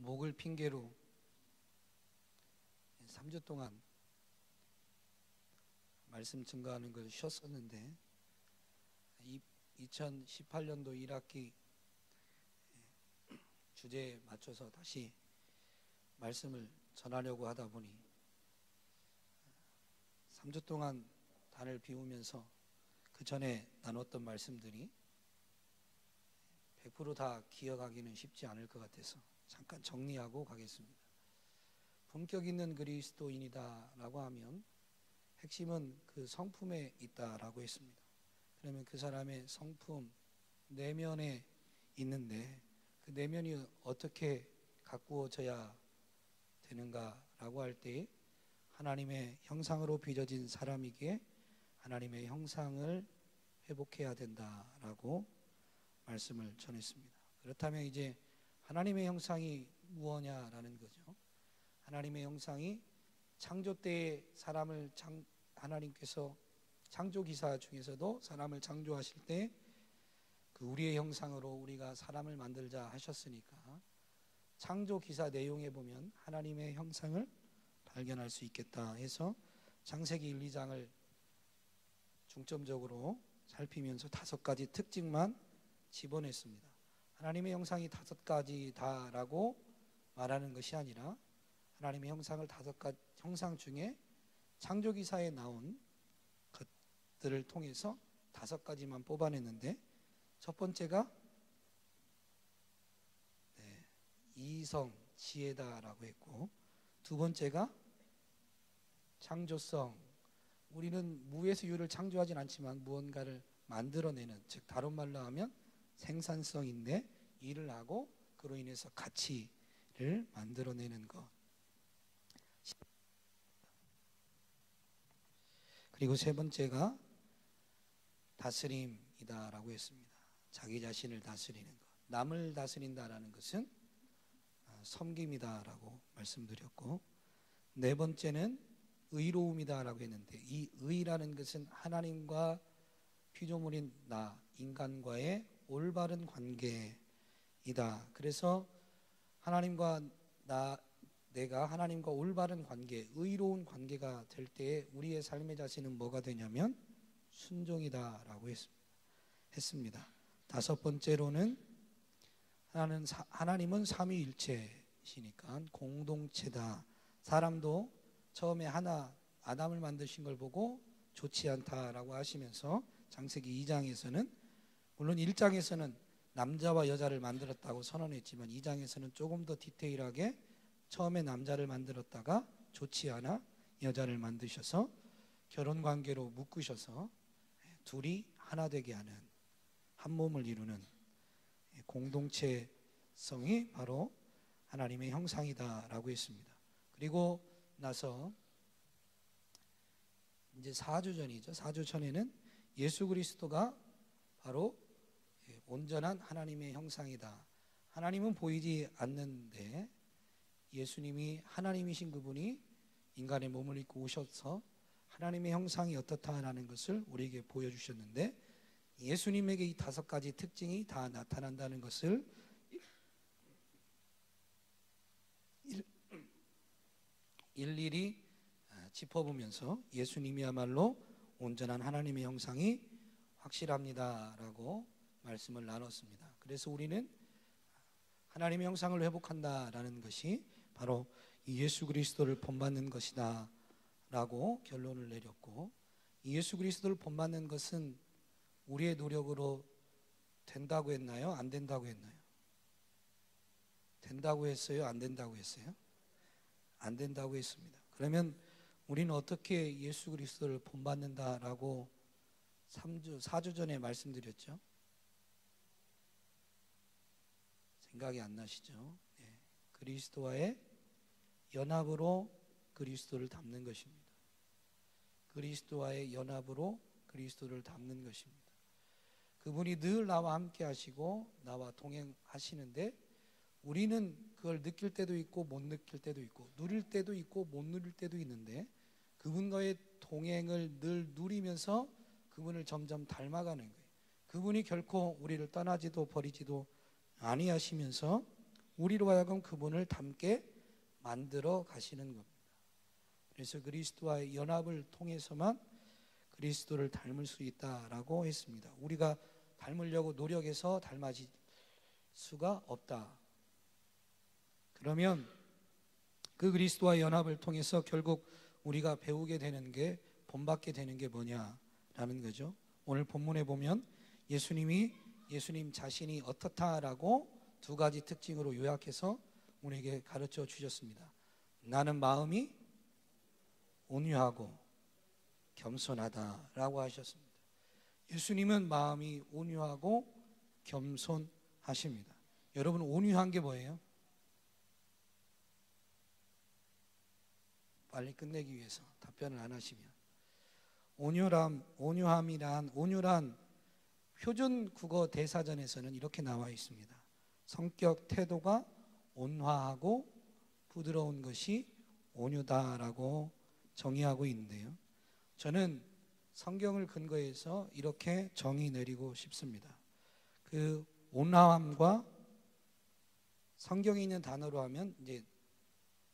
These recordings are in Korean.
목을 핑계로 3주 동안 말씀 증거하는 것을 쉬었었는데 2018년도 1학기 주제에 맞춰서 다시 말씀을 전하려고 하다 보니 3주 동안 단을 비우면서 그 전에 나눴던 말씀들이 100% 다 기억하기는 쉽지 않을 것 같아서 잠깐 정리하고 가겠습니다. 품격 있는 그리스도인이다 라고 하면 핵심은 그 성품에 있다라고 했습니다. 그러면 그 사람의 성품, 내면에 있는데 그 내면이 어떻게 가꾸어져야 되는가라고 할 때 하나님의 형상으로 빚어진 사람이기에 하나님의 형상을 회복해야 된다라고 말씀을 전했습니다. 그렇다면 이제 하나님의 형상이 무엇냐라는 거죠. 하나님의 형상이 창조 때에 사람을 하나님께서 창조 기사 중에서도 사람을 창조하실 때 그 우리의 형상으로 우리가 사람을 만들자 하셨으니까 창조 기사 내용에 보면 하나님의 형상을 발견할 수 있겠다 해서 창세기 1, 2장을 중점적으로 살피면서 5가지 특징만 집어냈습니다. 하나님의 형상이 5가지다라고 말하는 것이 아니라 하나님의 형상을 5가지 형상 중에 창조기사에 나온 것들을 통해서 5가지만 뽑아냈는데 첫 번째가 이성, 지혜다라고 했고 두 번째가 창조성, 우리는 무에서 유를 창조하진 않지만 무언가를 만들어내는, 즉 다른 말로 하면 생산성인데 일을 하고 그로 인해서 가치를 만들어내는 것. 그리고 세 번째가 다스림이다라고 했습니다. 자기 자신을 다스리는 것. 남을 다스린다라는 것은 섬김이다라고 말씀드렸고 네 번째는 의로움이다라고 했는데 이 의라는 것은 하나님과 피조물인 나, 인간과의 올바른 관계이다. 그래서 하나님과 내가 하나님과 올바른 관계, 의로운 관계가 될 때에 우리의 삶의 자세는 뭐가 되냐면 순종이다라고 했습니다. 5번째로는 하나님은 삼위일체시니까 공동체다. 사람도 처음에 아담을 만드신 걸 보고 좋지 않다라고 하시면서 창세기 2장에서는 물론 1장에서는 남자와 여자를 만들었다고 선언했지만 2장에서는 조금 더 디테일하게 처음에 남자를 만들었다가 좋지 않아 여자를 만드셔서 결혼관계로 묶으셔서 둘이 하나 되게 하는 한 몸을 이루는 공동체성이 바로 하나님의 형상이다라고 했습니다. 그리고 나서 이제 4주 전이죠. 4주 전에는 예수 그리스도가 바로 온전한 하나님의 형상이다. 하나님은 보이지 않는데 예수님이 하나님이신 그분이 인간의 몸을 입고 오셔서 하나님의 형상이 어떻다라는 것을 우리에게 보여주셨는데 예수님에게 이 5가지 특징이 다 나타난다는 것을 일일이 짚어보면서 예수님이야말로 온전한 하나님의 형상이 확실합니다라고 말씀을 나눴습니다. 그래서 우리는 하나님의 형상을 회복한다라는 것이 바로 이 예수 그리스도를 본받는 것이다 라고 결론을 내렸고 이 예수 그리스도를 본받는 것은 우리의 노력으로 된다고 했나요? 안 된다고 했나요? 된다고 했어요? 안 된다고 했어요? 안 된다고 했습니다. 그러면 우리는 어떻게 예수 그리스도를 본받는다라고 4주 전에 말씀드렸죠? 생각이 안 나시죠? 네. 그리스도와의 연합으로 그리스도를 닮는 것입니다. 그리스도와의 연합으로 그리스도를 닮는 것입니다. 그분이 늘 나와 함께 하시고 나와 동행하시는데 우리는 그걸 느낄 때도 있고 못 느낄 때도 있고 누릴 때도 있고 못 누릴 때도 있는데 그분과의 동행을 늘 누리면서 그분을 점점 닮아가는 거예요. 그분이 결코 우리를 떠나지도 버리지도 아니하시면서 우리로 하여금 그분을 닮게 만들어 가시는 겁니다. 그래서 그리스도와의 연합을 통해서만 그리스도를 닮을 수 있다라고 했습니다. 우리가 닮으려고 노력해서 닮아질 수가 없다. 그러면 그 그리스도와의 연합을 통해서 결국 우리가 배우게 되는 게, 본받게 되는 게 뭐냐라는 거죠. 오늘 본문에 보면 예수님 자신이 어떻다라고 두 가지 특징으로 요약해서 우리에게 가르쳐 주셨습니다. 나는 마음이 온유하고 겸손하다라고 하셨습니다. 예수님은 마음이 온유하고 겸손하십니다. 여러분, 온유한 게 뭐예요? 빨리 끝내기 위해서 답변을 안 하시면, 온유란 표준 국어 대사전에서는 이렇게 나와 있습니다. 성격, 태도가 온화하고 부드러운 것이 온유다라고 정의하고 있는데요, 저는 성경을 근거해서 이렇게 정의 내리고 싶습니다. 그 온화함과 성경에 있는 단어로 하면 이제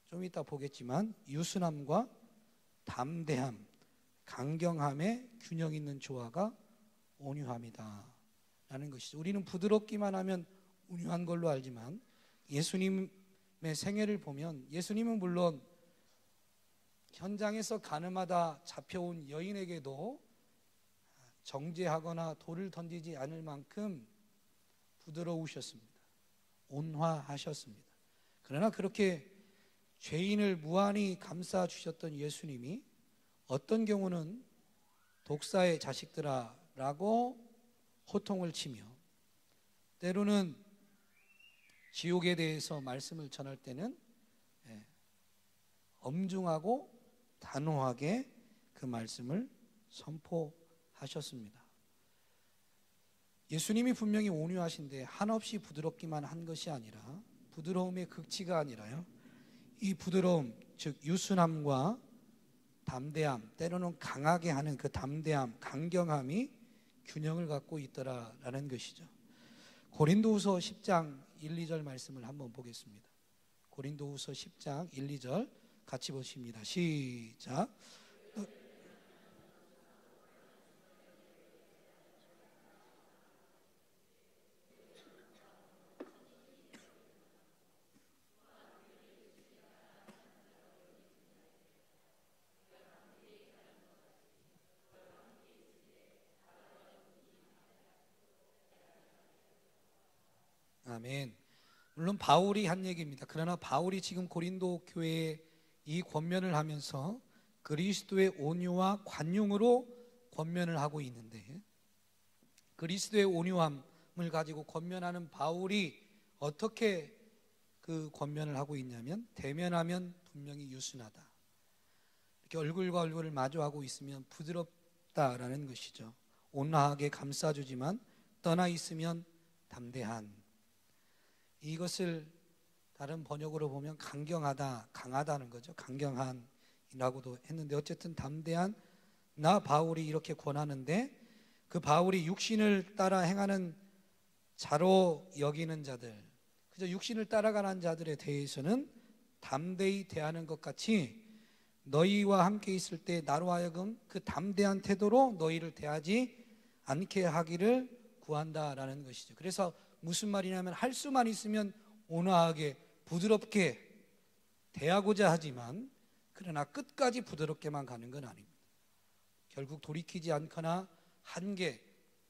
좀 이따 보겠지만 유순함과 담대함, 강경함의 균형 있는 조화가 온유함이다 라는 것이죠. 우리는 부드럽기만 하면 온유한 걸로 알지만 예수님의 생애를 보면 예수님은 물론 현장에서 가늠하다 잡혀온 여인에게도 정죄하거나 돌을 던지지 않을 만큼 부드러우셨습니다. 온화하셨습니다. 그러나 그렇게 죄인을 무한히 감싸 주셨던 예수님이 어떤 경우는 독사의 자식들아 라고 호통을 치며, 때로는 지옥에 대해서 말씀을 전할 때는 엄중하고 단호하게 그 말씀을 선포하셨습니다. 예수님이 분명히 온유하신데 한없이 부드럽기만 한 것이 아니라, 부드러움의 극치가 아니라요, 이 부드러움, 즉 유순함과 담대함, 때로는 강하게 하는 그 담대함, 강경함이 균형을 갖고 있더라라는 것이죠. 고린도후서 10장 1, 2절 말씀을 한번 보겠습니다. 고린도후서 10장 1, 2절 같이 보십니다. 시작. 아멘. 물론 바울이 한 얘기입니다. 그러나 바울이 지금 고린도 교회에 이 권면을 하면서 그리스도의 온유와 관용으로 권면을 하고 있는데, 그리스도의 온유함을 가지고 권면하는 바울이 어떻게 그 권면을 하고 있냐면, 대면하면 분명히 유순하다, 이렇게 얼굴과 얼굴을 마주하고 있으면 부드럽다라는 것이죠. 온화하게 감싸주지만 떠나 있으면 담대한, 이것을 다른 번역으로 보면 강경하다, 강하다는 거죠. 강경한이라고도 했는데, 어쨌든 담대한 나 바울이 이렇게 권하는데, 그 바울이 육신을 따라 행하는 자로 여기는 자들, 그저 육신을 따라가는 자들에 대해서는 담대히 대하는 것 같이 너희와 함께 있을 때 나로 하여금 그 담대한 태도로 너희를 대하지 않게 하기를 구한다라는 것이죠. 그래서 무슨 말이냐면, 할 수만 있으면 온화하게 부드럽게 대하고자 하지만, 그러나 끝까지 부드럽게만 가는 건 아닙니다. 결국 돌이키지 않거나 한계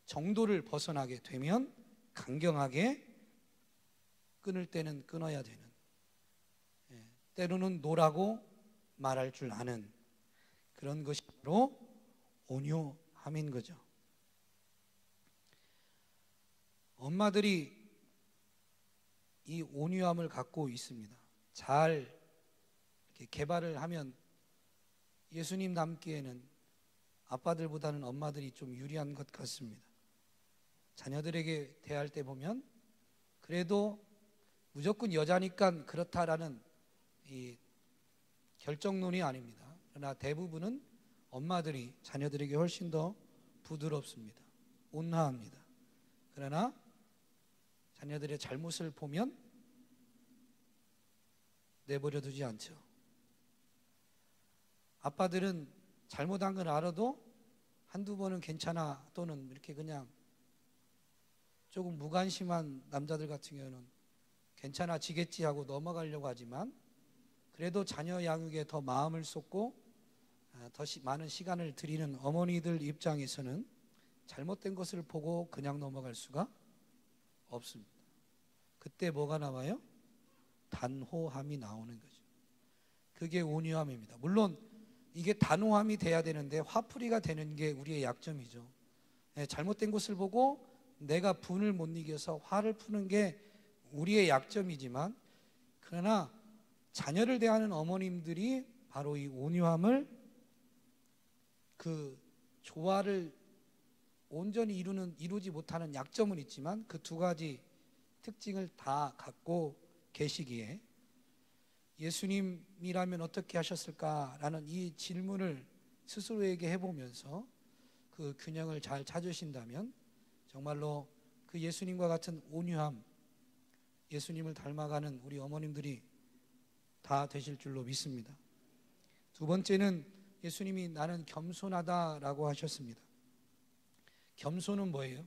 정도를 벗어나게 되면 강경하게 끊을 때는 끊어야 되는, 때로는 노라고 말할 줄 아는 그런 것이 바로 온유함인 거죠. 엄마들이 이 온유함을 갖고 있습니다. 잘 이렇게 개발을 하면 예수님 닮기에는 아빠들보다는 엄마들이 좀 유리한 것 같습니다. 자녀들에게 대할 때 보면 그래도 무조건 여자니까 그렇다라는 이 결정론이 아닙니다. 그러나 대부분은 엄마들이 자녀들에게 훨씬 더 부드럽습니다. 온화합니다. 그러나 자녀들의 잘못을 보면 내버려 두지 않죠. 아빠들은 잘못한 걸 알아도 한두 번은 괜찮아, 또는 이렇게 그냥 조금 무관심한 남자들 같은 경우는 괜찮아지겠지 하고 넘어가려고 하지만, 그래도 자녀 양육에 더 마음을 쏟고 더 많은 시간을 들이는 어머니들 입장에서는 잘못된 것을 보고 그냥 넘어갈 수가 없습니다. 그때 뭐가 나와요? 단호함이 나오는 거죠. 그게 온유함입니다. 물론 이게 단호함이 돼야 되는데 화풀이가 되는 게 우리의 약점이죠. 잘못된 것을 보고 내가 분을 못 이겨서 화를 푸는 게 우리의 약점이지만, 그러나 자녀를 대하는 어머님들이 바로 이 온유함을, 그 조화를 온전히 이루지 못하는 약점은 있지만 그 두 가지 특징을 다 갖고 계시기에, 예수님이라면 어떻게 하셨을까라는 이 질문을 스스로에게 해보면서 그 균형을 잘 찾으신다면 정말로 그 예수님과 같은 온유함, 예수님을 닮아가는 우리 어머님들이 다 되실 줄로 믿습니다. 두 번째는 예수님이 나는 겸손하다라고 하셨습니다. 겸손은 뭐예요?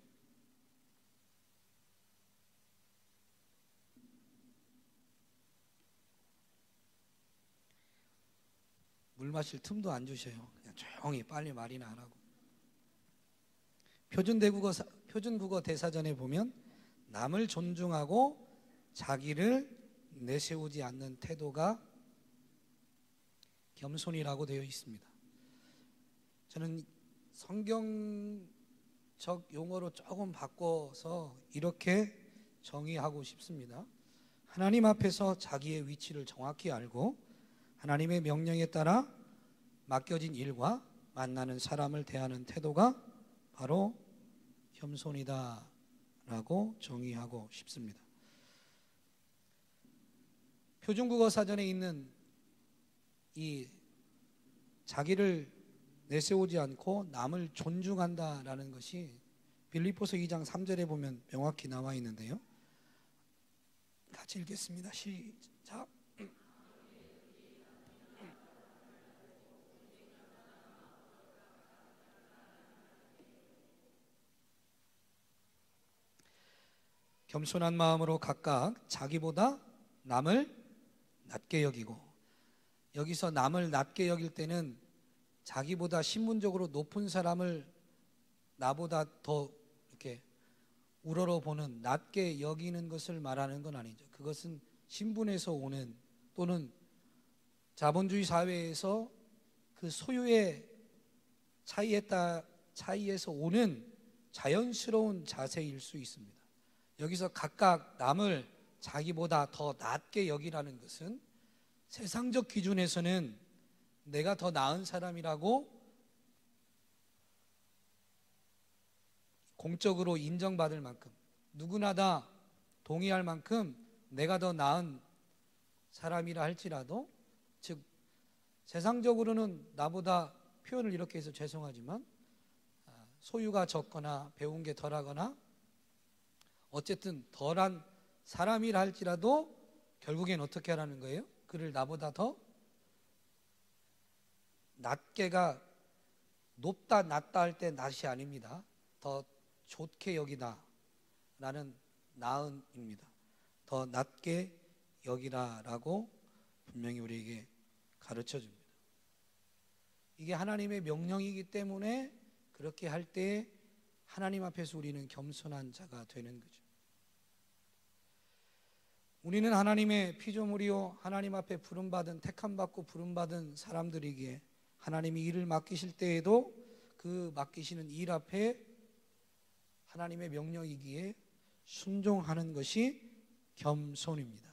물 마실 틈도 안 주셔요. 그냥 조용히 빨리 말이나 안 하고. 표준국어 대사전에 보면 남을 존중하고 자기를 내세우지 않는 태도가 겸손이라고 되어 있습니다. 저는 성경적 용어로 조금 바꿔서 이렇게 정의하고 싶습니다. 하나님 앞에서 자기의 위치를 정확히 알고 하나님의 명령에 따라 맡겨진 일과 만나는 사람을 대하는 태도가 바로 겸손이다라고 정의하고 싶습니다. 표준국어 사전에 있는 이 자기를 내세우지 않고 남을 존중한다라는 것이 빌립보서 2장 3절에 보면 명확히 나와 있는데요. 같이 읽겠습니다. 시작. 겸손한 마음으로 각각 자기보다 남을 낮게 여기고, 여기서 남을 낮게 여길 때는 자기보다 신분적으로 높은 사람을 나보다 더 이렇게 우러러보는, 낮게 여기는 것을 말하는 건 아니죠. 그것은 신분에서 오는, 또는 자본주의 사회에서 그 소유의 차이에서 오는 자연스러운 자세일 수 있습니다. 여기서 각각 남을 자기보다 더 낮게 여기라는 것은 세상적 기준에서는 내가 더 나은 사람이라고 공적으로 인정받을 만큼, 누구나 다 동의할 만큼 내가 더 나은 사람이라 할지라도, 즉 세상적으로는 나보다, 표현을 이렇게 해서 죄송하지만 소유가 적거나 배운 게 덜하거나 어쨌든 덜한 사람이라 할지라도 결국엔 어떻게 하라는 거예요? 그를 나보다 더 낮게가, 높다 낮다 할 때 낮이 아닙니다. 더 좋게 여기다 라는 나은입니다. 더 낮게 여기라라고 분명히 우리에게 가르쳐 줍니다. 이게 하나님의 명령이기 때문에 그렇게 할 때 하나님 앞에서 우리는 겸손한 자가 되는 거죠. 우리는 하나님의 피조물이요 하나님 앞에 부름받은, 택함받고 부름받은 사람들이기에 하나님이 일을 맡기실 때에도 그 맡기시는 일 앞에 하나님의 명령이기에 순종하는 것이 겸손입니다.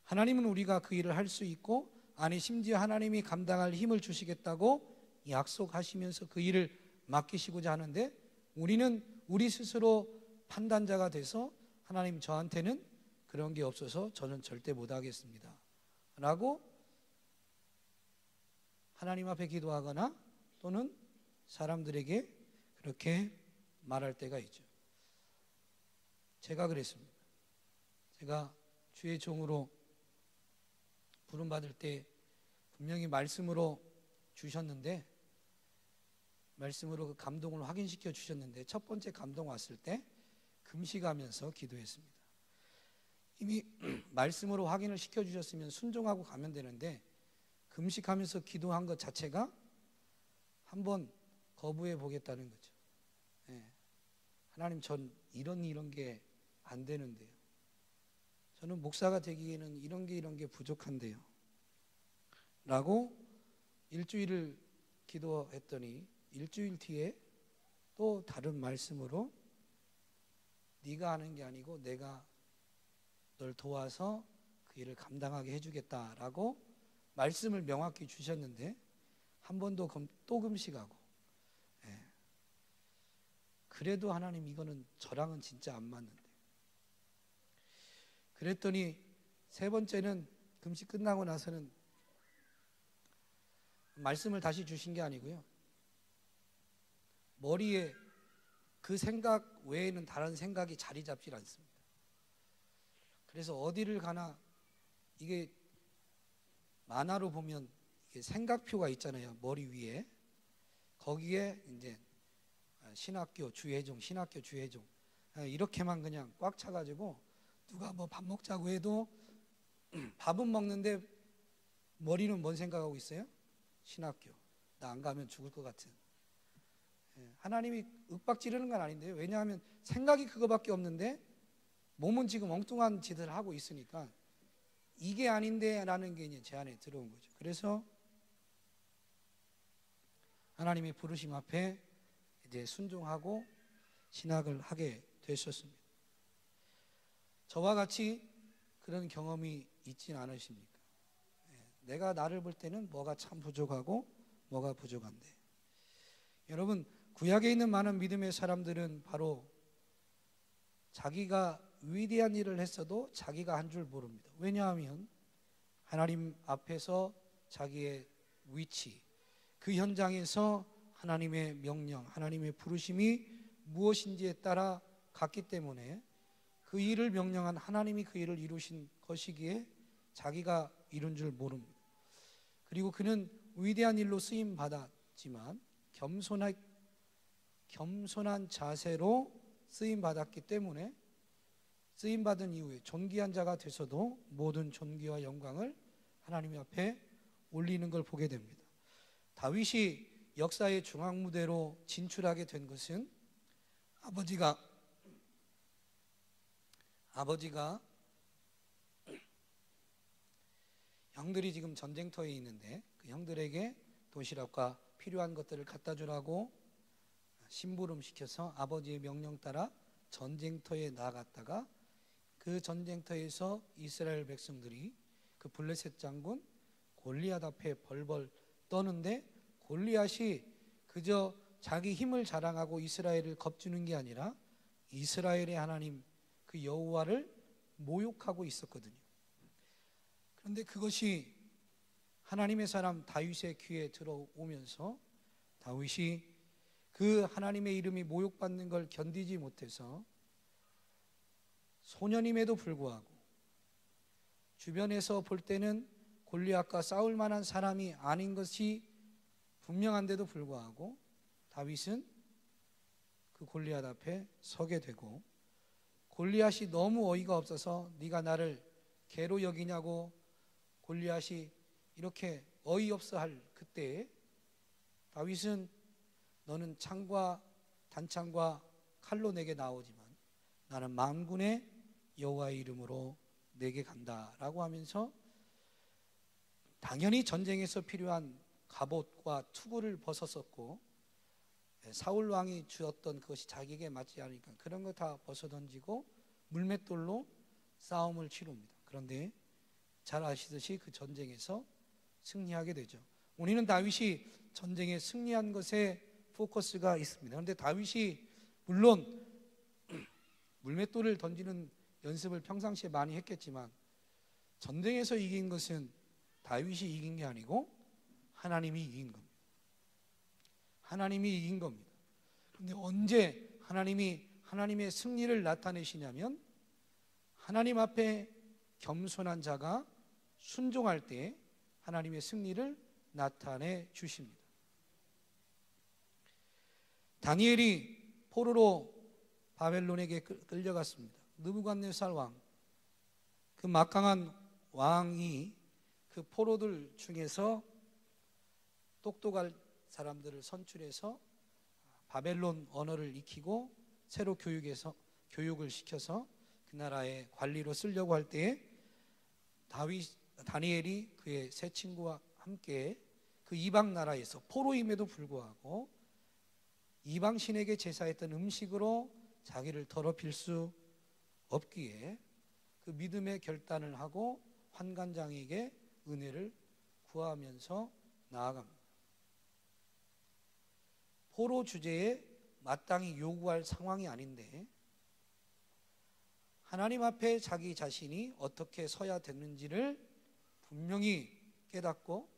하나님은 우리가 그 일을 할 수 있고, 아니 심지어 하나님이 감당할 힘을 주시겠다고 약속하시면서 그 일을 맡기시고자 하는데, 우리는 우리 스스로 판단자가 돼서 하나님 저한테는 그런 게 없어서 저는 절대 못하겠습니다 라고 하나님 앞에 기도하거나 또는 사람들에게 그렇게 말할 때가 있죠. 제가 그랬습니다. 제가 주의 종으로 부름받을 때 분명히 말씀으로 주셨는데, 말씀으로 그 감동을 확인시켜 주셨는데, 첫 번째 감동 왔을 때 금식하면서 기도했습니다. 이미 말씀으로 확인을 시켜주셨으면 순종하고 가면 되는데, 금식하면서 기도한 것 자체가 한번 거부해 보겠다는 거죠. 하나님, 전 이런 게 안 되는데요. 저는 목사가 되기에는 이런 게 부족한데요. 라고 일주일을 기도했더니 일주일 뒤에 또 다른 말씀으로 네가 하는 게 아니고 내가 널 도와서 그 일을 감당하게 해주겠다라고 말씀을 명확히 주셨는데, 한 번 더 또 금식하고, 그래도 하나님, 이거는 저랑은 진짜 안 맞는데. 그랬더니 세 번째는 금식 끝나고 나서는 말씀을 다시 주신 게 아니고요, 머리에 그 생각 외에는 다른 생각이 자리 잡질 않습니다. 그래서 어디를 가나, 이게 만화로 보면 이게 생각표가 있잖아요, 머리 위에. 거기에 이제 신학교 주혜종, 신학교 주혜종, 이렇게만 그냥 꽉 차가지고, 누가 뭐 밥 먹자고 해도 밥은 먹는데 머리는 뭔 생각하고 있어요? 신학교. 나 안 가면 죽을 것 같은. 하나님이 윽박 지르는 건 아닌데요. 왜냐하면 생각이 그거밖에 없는데 몸은 지금 엉뚱한 짓을 하고 있으니까 이게 아닌데 라는 게 이제 제 안에 들어온 거죠. 그래서 하나님의 부르심 앞에 이제 순종하고 신학을 하게 되셨습니다. 저와 같이 그런 경험이 있진 않으십니까? 내가 나를 볼 때는 뭐가 참 부족하고 뭐가 부족한데, 여러분, 구약에 있는 많은 믿음의 사람들은 바로 자기가 위대한 일을 했어도 자기가 한 줄 모릅니다. 왜냐하면 하나님 앞에서 자기의 위치, 그 현장에서 하나님의 명령, 하나님의 부르심이 무엇인지에 따라 갔기 때문에 그 일을 명령한 하나님이 그 일을 이루신 것이기에 자기가 이룬 줄 모릅니다. 그리고 그는 위대한 일로 쓰임 받았지만 겸손한 자세로 쓰임 받았기 때문에 쓰임 받은 이후에 존귀한 자가 되서도 모든 존귀와 영광을 하나님 앞에 올리는 걸 보게 됩니다. 다윗이 역사의 중앙 무대로 진출하게 된 것은 아버지가 형들이 지금 전쟁터에 있는데 그 형들에게 도시락과 필요한 것들을 갖다 주라고 심부름 시켜서 아버지의 명령 따라 전쟁터에 나갔다가, 그 전쟁터에서 이스라엘 백성들이 그 블레셋 장군 골리앗 앞에 벌벌 떠는데, 골리앗이 그저 자기 힘을 자랑하고 이스라엘을 겁주는 게 아니라 이스라엘의 하나님 그 여호와를 모욕하고 있었거든요. 그런데 그것이 하나님의 사람 다윗의 귀에 들어오면서 다윗이 그 하나님의 이름이 모욕받는 걸 견디지 못해서 소년임에도 불구하고, 주변에서 볼 때는 골리앗과 싸울 만한 사람이 아닌 것이 분명한데도 불구하고 다윗은 그 골리앗 앞에 서게 되고, 골리앗이 너무 어이가 없어서 네가 나를 개로 여기냐고 골리앗이 이렇게 어이없어 할 그때에 다윗은 너는 창과 단창과 칼로 내게 나오지만 나는 만군의 여호와의 이름으로 내게 간다라고 하면서, 당연히 전쟁에서 필요한 갑옷과 투구를 벗었었고, 사울 왕이 주었던 그것이 자기에게 맞지 않으니까 그런 거 다 벗어던지고 물맷돌로 싸움을 치릅니다. 그런데 잘 아시듯이 그 전쟁에서 승리하게 되죠. 우리는 다윗이 전쟁에 승리한 것에 포커스가 있습니다. 그런데 다윗이 물론 물맷돌을 던지는 연습을 평상시에 많이 했겠지만 전쟁에서 이긴 것은 다윗이 이긴 게 아니고 하나님이 이긴 겁니다. 하나님이 이긴 겁니다. 그런데 언제 하나님의 승리를 나타내시냐면, 하나님 앞에 겸손한 자가 순종할 때 하나님의 승리를 나타내 주십니다. 다니엘이 포로로 바벨론에게 끌려갔습니다. 느부갓네살 왕, 그 막강한 왕이 그 포로들 중에서 똑똑한 사람들을 선출해서 바벨론 언어를 익히고 새로 교육을 시켜서 그 나라의 관리로 쓰려고 할 때에 다니엘이 그의 세 친구와 함께 그 이방 나라에서 포로임에도 불구하고 이방 신에게 제사했던 음식으로 자기를 더럽힐 수 없기에 그 믿음의 결단을 하고 환관장에게 은혜를 구하면서 나아갑니다. 포로 주제에 마땅히 요구할 상황이 아닌데 하나님 앞에 자기 자신이 어떻게 서야 되는지를 분명히 깨닫고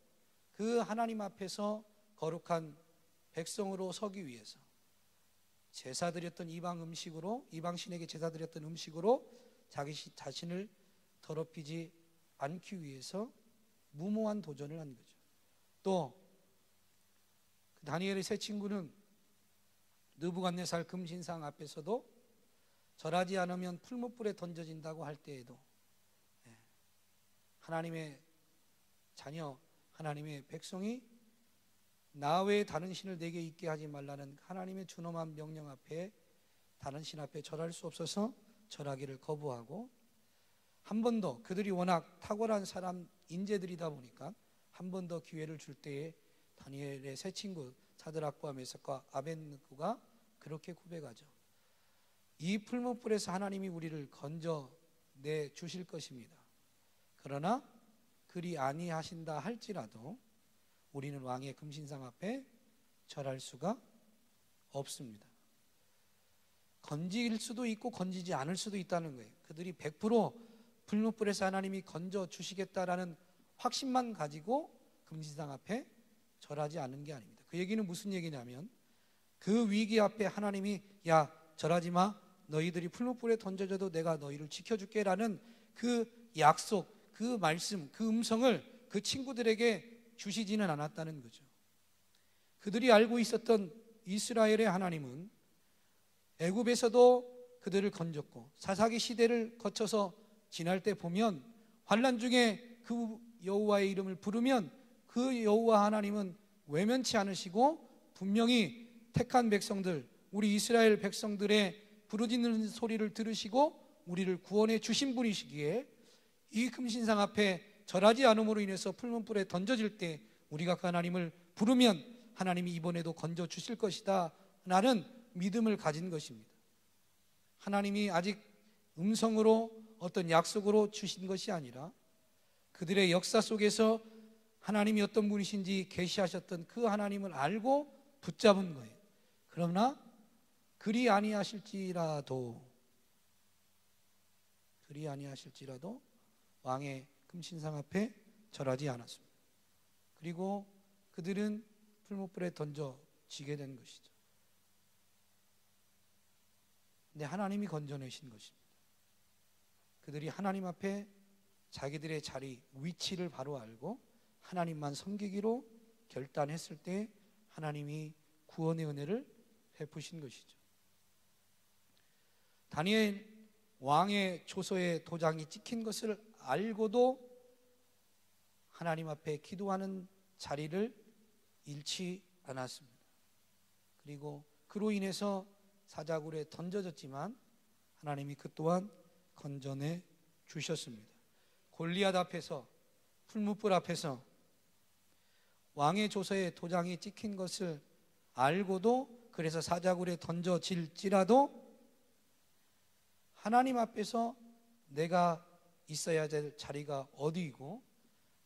그 하나님 앞에서 거룩한 백성으로 서기 위해서 제사 드렸던 이방 신에게 제사 드렸던 음식으로 자기 자신을 더럽히지 않기 위해서 무모한 도전을 한 거죠. 또 다니엘의 세 친구는 느부갓네살 금신상 앞에서도 절하지 않으면 풀무불에 던져진다고 할 때에도 하나님의 자녀, 하나님의 백성이 나 외에 다른 신을 내게 있게 하지 말라는 하나님의 준엄한 명령 앞에 다른 신 앞에 절할 수 없어서 절하기를 거부하고, 한 번 더 그들이 워낙 탁월한 사람 인재들이다 보니까 한 번 더 기회를 줄 때에 다니엘의 세 친구 사드락과 메삭과 아벳느고가 그렇게 고백하죠. 이 풀무불에서 하나님이 우리를 건져내 주실 것입니다. 그러나 그리 아니하신다 할지라도 우리는 왕의 금신상 앞에 절할 수가 없습니다. 건질 수도 있고 건지지 않을 수도 있다는 거예요. 그들이 100% 풀무불에서 하나님이 건져 주시겠다라는 확신만 가지고 금신상 앞에 절하지 않은 게 아닙니다. 그 얘기는 무슨 얘기냐면 그 위기 앞에 하나님이 야 절하지 마, 너희들이 풀무불에 던져져도 내가 너희를 지켜줄게 라는 그 약속, 그 말씀, 그 음성을 그 친구들에게 주시지는 않았다는 거죠. 그들이 알고 있었던 이스라엘의 하나님은 애굽에서도 그들을 건졌고 사사기 시대를 거쳐서 지날 때 보면 환난 중에 그 여호와의 이름을 부르면 그 여호와 하나님은 외면치 않으시고 분명히 택한 백성들, 우리 이스라엘 백성들의 부르짖는 소리를 들으시고 우리를 구원해 주신 분이시기에 이 금신상 앞에 절하지 않음으로 인해서 풀무불에 던져질 때 우리가 그 하나님을 부르면 하나님이 이번에도 건져 주실 것이다 라는 믿음을 가진 것입니다. 하나님이 아직 음성으로 어떤 약속으로 주신 것이 아니라 그들의 역사 속에서 하나님이 어떤 분이신지 계시하셨던 그 하나님을 알고 붙잡은 거예요. 그러나 그리 아니하실지라도 왕의 금신상 앞에 절하지 않았습니다. 그리고 그들은 풀무불에 던져지게 된 것이죠. 근데 하나님이 건져내신 것입니다. 그들이 하나님 앞에 자기들의 자리, 위치를 바로 알고 하나님만 섬기기로 결단했을 때 하나님이 구원의 은혜를 베푸신 것이죠. 다니엘 왕의 조서에 도장이 찍힌 것을 알고도 하나님 앞에 기도하는 자리를 잃지 않았습니다. 그리고 그로 인해서 사자굴에 던져졌지만 하나님이 그 또한 건져내 주셨습니다. 골리앗 앞에서, 풀무불 앞에서 왕의 조서에 도장이 찍힌 것을 알고도, 그래서 사자굴에 던져질지라도 하나님 앞에서 내가 있어야 될 자리가 어디이고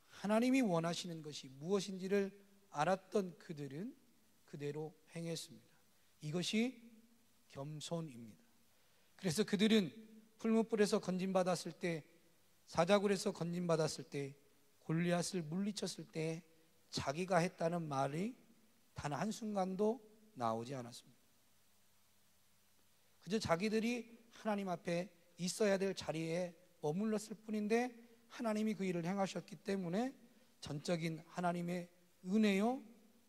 하나님이 원하시는 것이 무엇인지를 알았던 그들은 그대로 행했습니다. 이것이 겸손입니다. 그래서 그들은 풀무불에서 건진받았을 때, 사자굴에서 건진받았을 때, 골리앗을 물리쳤을 때 자기가 했다는 말이 단 한순간도 나오지 않았습니다. 그저 자기들이 하나님 앞에 있어야 될 자리에 머물렀을 뿐인데 하나님이 그 일을 행하셨기 때문에 전적인 하나님의 은혜요.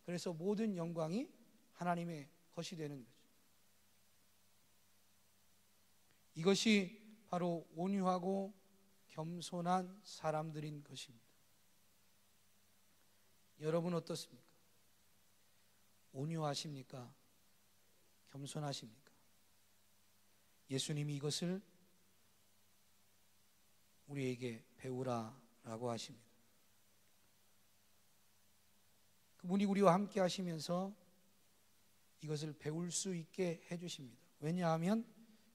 그래서 모든 영광이 하나님의 것이 되는 거죠. 이것이 바로 온유하고 겸손한 사람들인 것입니다. 여러분 어떻습니까? 온유하십니까? 겸손하십니까? 예수님이 이것을 우리에게 배우라라고 하십니다. 그분이 우리와 함께 하시면서 이것을 배울 수 있게 해주십니다. 왜냐하면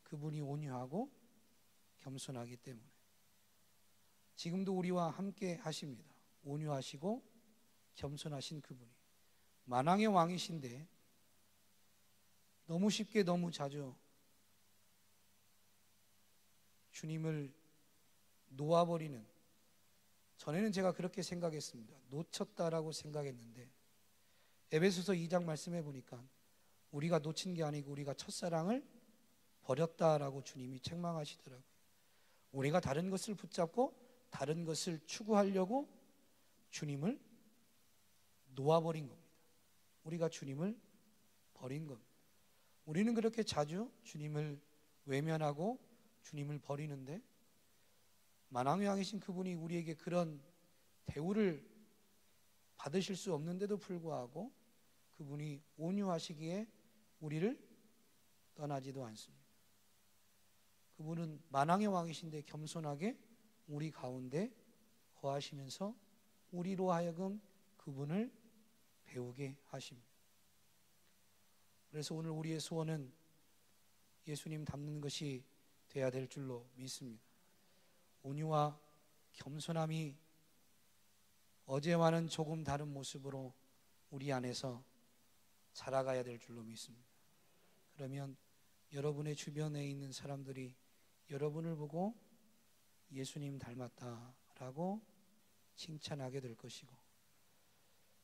그분이 온유하고 겸손하기 때문에. 지금도 우리와 함께 하십니다. 온유하시고 겸손하신 그분이 만왕의 왕이신데 너무 쉽게 너무 자주 주님을 놓아버리는, 전에는 제가 그렇게 생각했습니다. 놓쳤다라고 생각했는데 에베소서 2장 말씀해 보니까 우리가 놓친 게 아니고 우리가 첫사랑을 버렸다라고 주님이 책망하시더라고요. 우리가 다른 것을 붙잡고 다른 것을 추구하려고 주님을 놓아버린 겁니다. 우리가 주님을 버린 겁니다. 우리는 그렇게 자주 주님을 외면하고 주님을 버리는데 만왕의 왕이신 그분이 우리에게 그런 대우를 받으실 수 없는데도 불구하고 그분이 온유하시기에 우리를 떠나지도 않습니다. 그분은 만왕의 왕이신데 겸손하게 우리 가운데 거하시면서 우리로 하여금 그분을 배우게 하십니다. 그래서 오늘 우리의 소원은 예수님 닮는 것이 돼야 될 줄로 믿습니다. 온유와 겸손함이 어제와는 조금 다른 모습으로 우리 안에서 자라가야 될 줄로 믿습니다. 그러면 여러분의 주변에 있는 사람들이 여러분을 보고 예수님 닮았다라고 칭찬하게 될 것이고,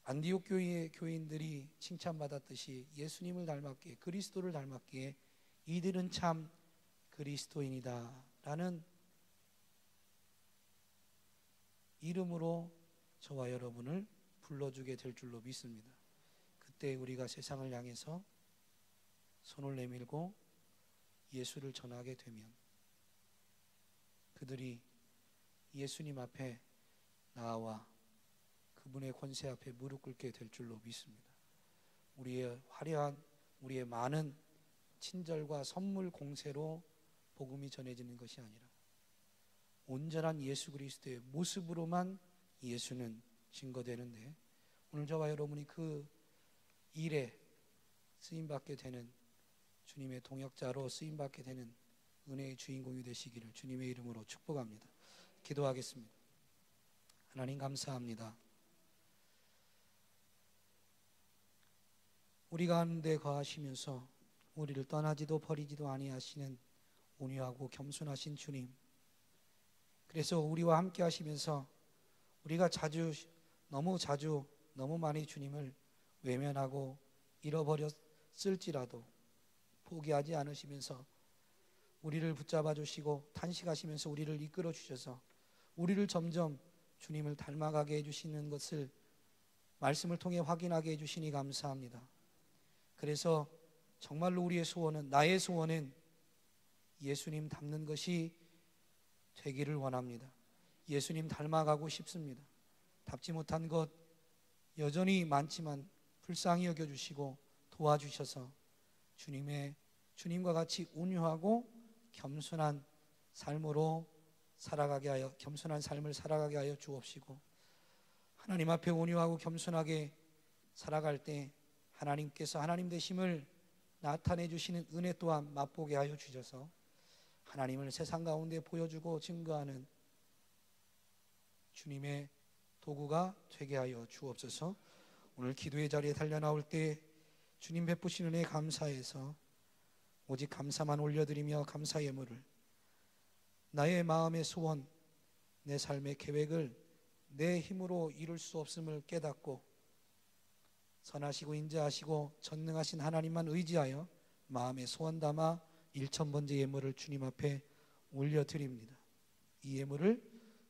안디옥 교회의 교인들이 칭찬받았듯이 예수님을 닮았기에, 그리스도를 닮았기에 이들은 참 그리스도인이다 라는 이름으로 저와 여러분을 불러주게 될 줄로 믿습니다. 그때 우리가 세상을 향해서 손을 내밀고 예수를 전하게 되면 그들이 예수님 앞에 나와 그분의 권세 앞에 무릎 꿇게 될 줄로 믿습니다. 우리의 화려한, 우리의 많은 친절과 선물 공세로 복음이 전해지는 것이 아니라 온전한 예수 그리스도의 모습으로만 예수는 증거되는데, 오늘 저와 여러분이 그 일에 쓰임받게 되는, 주님의 동역자로 쓰임받게 되는 은혜의 주인공이 되시기를 주님의 이름으로 축복합니다. 기도하겠습니다. 하나님 감사합니다. 우리 가운데 거하시면서 우리를 떠나지도 버리지도 아니하시는 온유하고 겸손하신 주님, 그래서 우리와 함께 하시면서 우리가 너무 많이 주님을 외면하고 잃어버렸을지라도 포기하지 않으시면서 우리를 붙잡아 주시고 탄식하시면서 우리를 이끌어 주셔서 우리를 점점 주님을 닮아가게 해주시는 것을 말씀을 통해 확인하게 해주시니 감사합니다. 그래서 정말로 우리의 소원은, 나의 소원은 예수님 닮는 것이 되기를 원합니다. 예수님 닮아가고 싶습니다. 닮지 못한 것 여전히 많지만 불쌍히 여겨주시고 도와주셔서 주님과 같이 온유하고 겸손한 삶을 살아가게 하여 주옵시고, 하나님 앞에 온유하고 겸손하게 살아갈 때 하나님께서 하나님 되심을 나타내 주시는 은혜 또한 맛보게 하여 주셔서 하나님을 세상 가운데 보여주고 증거하는 주님의 도구가 되게 하여 주옵소서. 오늘 기도의 자리에 달려나올 때 주님 베푸신 은혜에 감사해서 오직 감사만 올려드리며 감사 예물을, 나의 마음의 소원, 내 삶의 계획을 내 힘으로 이룰 수 없음을 깨닫고 선하시고 인자하시고 전능하신 하나님만 의지하여 마음의 소원 담아 1000번째 예물을 주님 앞에 올려드립니다. 이 예물을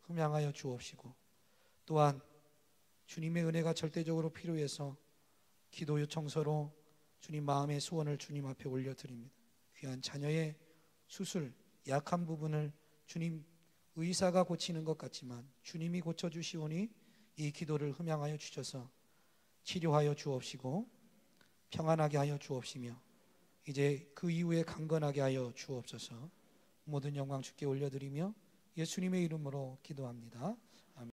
흠양하여 주옵시고, 또한 주님의 은혜가 절대적으로 필요해서 기도 요청서로 주님 마음의 소원을 주님 앞에 올려드립니다. 귀한 자녀의 수술, 약한 부분을 주님 의사가 고치는 것 같지만 주님이 고쳐주시오니 이 기도를 흠양하여 주셔서 치료하여 주옵시고 평안하게 하여 주옵시며 이제 그 이후에 강건하게 하여 주옵소서. 모든 영광 주께 올려드리며 예수님의 이름으로 기도합니다.